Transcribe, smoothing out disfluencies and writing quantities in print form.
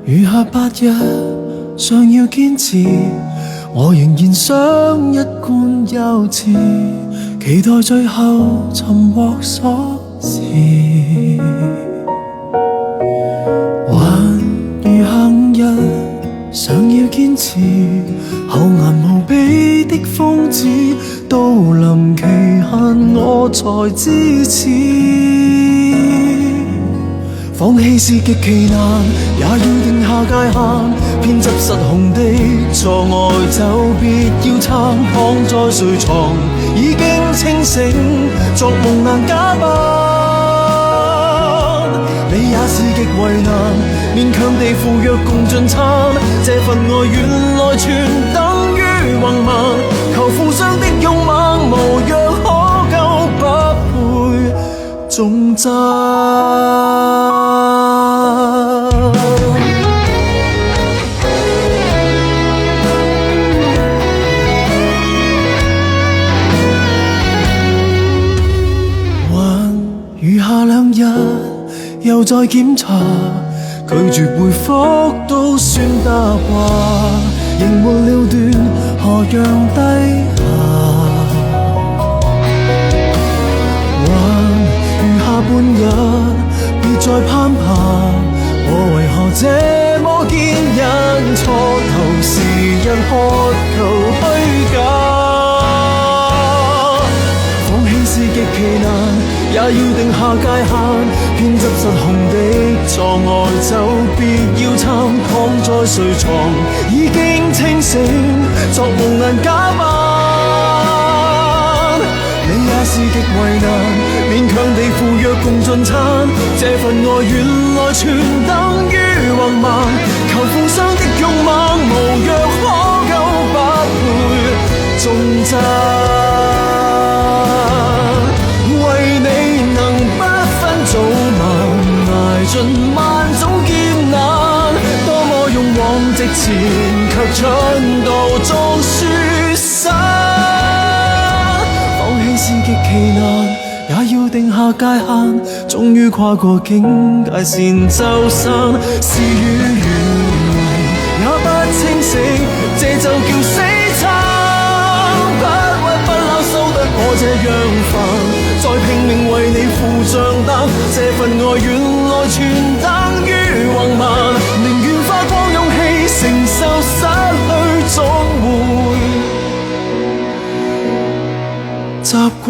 餘下8日，尚要堅持，我仍然想一貫幼稚，期待最後尋獲鎖匙。還餘下5日，想要堅持，厚顏無比的瘋子，到臨期限我才支持。放棄是極其難，也要定下界限。偏執失控的錯愛就別要撐，躺在睡床已經清醒，作夢難假扮。你也是極為難，勉強地赴約共進餐。這份愛原來全等於橫蠻，求負傷的勇猛無藥可救，不配重讚。餘下2日，又再檢查，拒絕回覆都算答話，仍沒了斷，何樣低下？還餘下半日，別再攀爬，我為何這麼堅忍？初頭時因渴求虛假。是極其難，也要定下界限。偏執失控的錯愛就別要撐，躺在睡床已經清醒，作夢難假扮。你也是極為難，勉強地赴約共進餐。這份愛原來全等於橫蠻，求負傷的勇猛無藥可救，不配重讚。盡萬種艱難，多麼勇往直前，卻蠢到終輸散。放棄是極其難，也要定下界限。終於跨過境界線就散，事與願違也不清醒，這就叫死撐。不屈不撓收得我這樣煩，再拼命為你負賬單。這份愛原來全等於橫蠻，寧願花光勇氣承受失去，總會習慣。